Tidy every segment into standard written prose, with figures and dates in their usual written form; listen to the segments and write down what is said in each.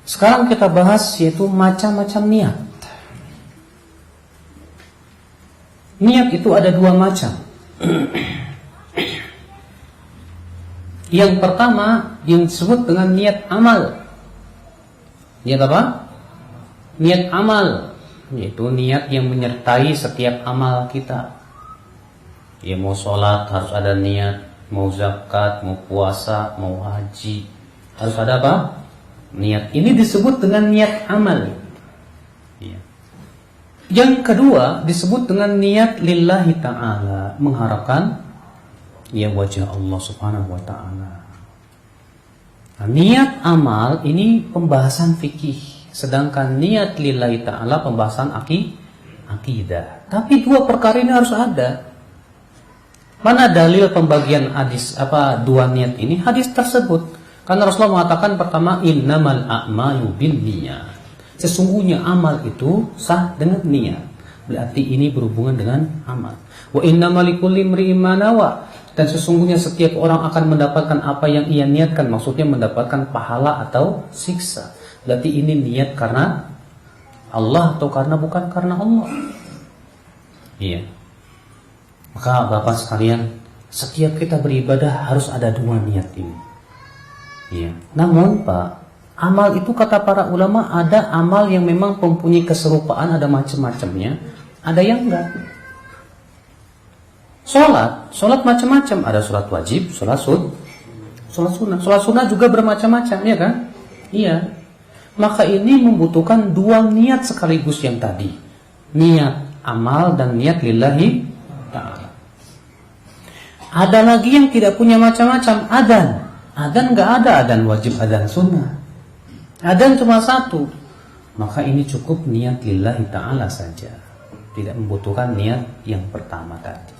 Sekarang kita bahas yaitu macam-macam niat. Niat itu ada dua macam. Yang pertama yang disebut dengan niat amal. Niat apa? Niat amal, yaitu niat yang menyertai setiap amal kita. Ya, mau sholat harus ada niat, mau zakat, mau puasa, mau haji, harus ada apa? Niat. Ini disebut dengan niat amal. Ya. Yang kedua disebut dengan niat lillahi ta'ala, mengharapkan ya wajah Allah subhanahu wa ta'ala. Nah, niat amal ini pembahasan fikih, sedangkan niat lillahi ta'ala pembahasan akidah. Tapi dua perkara ini harus ada. Mana dalil pembagian hadis dua niat ini? Hadis tersebut. Karena Rasulullah mengatakan pertama, innamal a'malu binniyat. Sesungguhnya amal itu sah dengan niat. Berarti ini berhubungan dengan amal. Wa innamal likulli imri'in ma nawa. Dan sesungguhnya setiap orang akan mendapatkan apa yang ia niatkan. Maksudnya mendapatkan pahala atau siksa. Berarti ini niat karena Allah atau karena bukan karena Allah. Iya. Maka Bapak sekalian, setiap kita beribadah harus ada dua niat ini. Iya. Namun Pak, amal itu kata para ulama ada amal yang memang mempunyai keserupaan, ada macam-macamnya, ada yang enggak. Sholat macam-macam, ada sholat wajib, sholat sunnah. Sholat sunnah juga bermacam-macam, ya kan? Iya. Maka ini membutuhkan dua niat sekaligus yang tadi. Niat amal dan niat lillahi ta'ala. Ada lagi yang tidak punya macam-macam, Adzan nggak ada, adzan wajib, adzan sunnah. Adzan cuma satu. Maka ini cukup niat lillahi ta'ala saja. Tidak membutuhkan niat yang pertama tadi.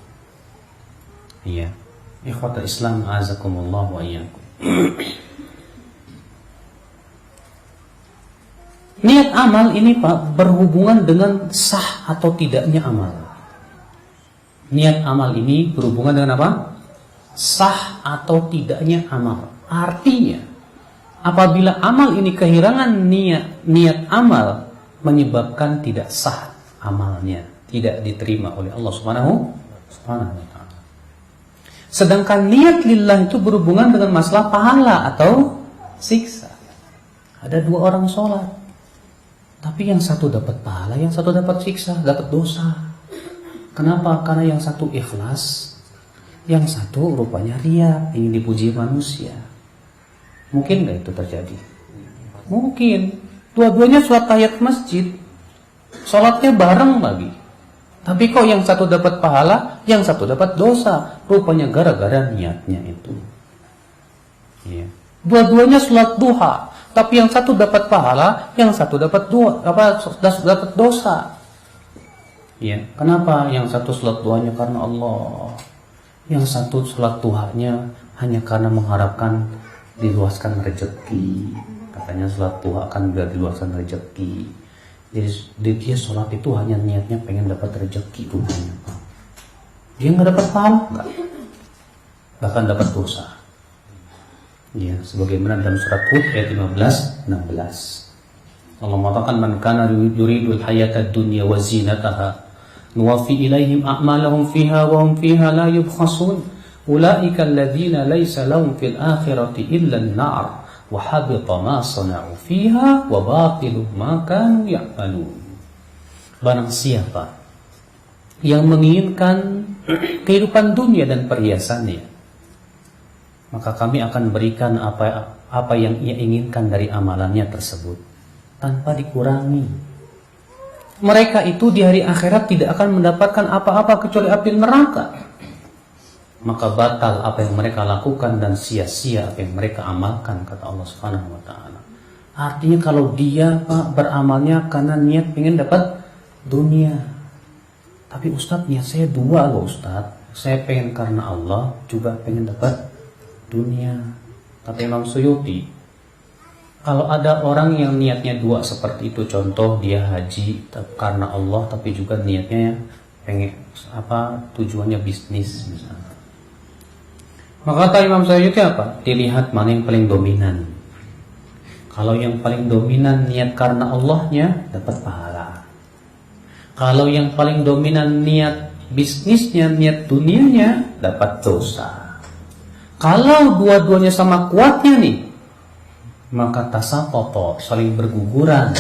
Iya. Ikhwatul Islam azakumullah wa iyyakum. Niat amal ini Pak berhubungan dengan sah atau tidaknya amal. Niat amal ini berhubungan dengan apa? Sah atau tidaknya amal. Artinya apabila amal ini kehilangan niat amal, menyebabkan tidak sah amalnya, tidak diterima oleh Allah Subhanahu wa ta'ala. Sedangkan niat lillah itu berhubungan dengan masalah pahala atau siksa. Ada dua orang sholat, tapi yang satu dapat pahala, yang satu dapat siksa, dapat dosa. Kenapa? Karena yang satu ikhlas, yang satu rupanya riya, ingin dipuji manusia. Mungkin nggak itu terjadi? Mungkin. Dua-duanya sholat tahiyat masjid, sholatnya bareng lagi. Tapi kok yang satu dapat pahala, yang satu dapat dosa? Rupanya gara-gara niatnya itu. Ya. Dua-duanya sholat duha, tapi yang satu dapat pahala, yang satu dapat dosa. Ya. Kenapa? Yang satu sholat duhanya karena Allah, yang satu sholat duhanya hanya karena mengharapkan diluaskan rezeki. Katanya sholat duha akan biar diluaskan rezeki. Jadi dia sholat itu hanya niatnya pengen dapat rezeki rupanya. Dia nggak dapat pahala, nggak, bahkan dapat dosa. Ya, sebagaimana dalam surat Hud ayat 15-16. Allah mengatakan, "Man kana yuridul hayatad dunya wa zinataha, nuwaffi ilaihim a'malahum fiha wa hum fiha la yubkhasun. Ulaika alladzina laysa lahum fil akhirati illa an-nar wa habita ma sana'u fiha wa batilu ma kanu ya'malun." Barang siapa yang menginginkan kehidupan dunia dan perhiasannya, maka kami akan berikan apa yang ia inginkan dari amalannya tersebut tanpa dikurangi. Mereka itu di hari akhirat tidak akan mendapatkan apa-apa kecuali api neraka. Maka batal apa yang mereka lakukan dan sia-sia apa yang mereka amalkan, kata Allah Subhanahu wa ta'ala. Artinya kalau dia Pak beramalnya karena niat ingin dapat dunia. Tapi Ustadz, niat saya dua loh Ustadz. Saya pengen karena Allah, juga pengen dapat dunia. Kata Imam Suyuti, kalau ada orang yang niatnya dua seperti itu, contoh dia haji karena Allah tapi juga niatnya pengen tujuannya bisnis misalnya. Maka kata Imam Suyuti apa? Dilihat mana yang paling dominan. Kalau yang paling dominan niat karena Allahnya, dapat pahala. Kalau yang paling dominan niat bisnisnya, niat dunianya, dapat dosa. Kalau dua-duanya sama kuatnya nih, maka tasapopo, saling berguguran,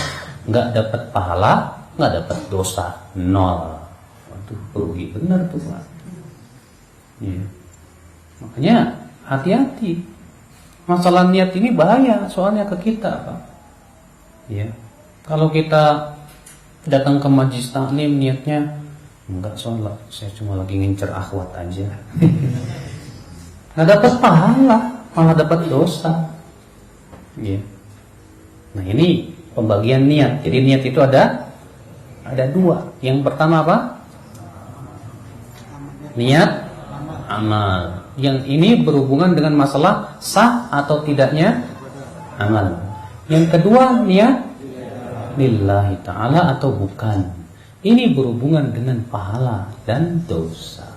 nggak dapat pahala, nggak dapat dosa, nol. Waduh, rugi bener tuh Pak. Ya. Makanya hati-hati. Masalah niat ini bahaya soalnya ke kita, Pak. Ya. Kalau kita datang ke majlis taklim niatnya enggak sholat, saya cuma lagi ngincer akhwat aja. Nggak dapat pahala, malah dapat dosa. Ya. Nah, ini pembagian niat. Jadi niat itu ada dua. Yang pertama apa? Niat amal. Yang ini berhubungan dengan masalah sah atau tidaknya amal. Yang kedua niat lillahi ta'ala atau bukan. Ini berhubungan dengan pahala dan dosa.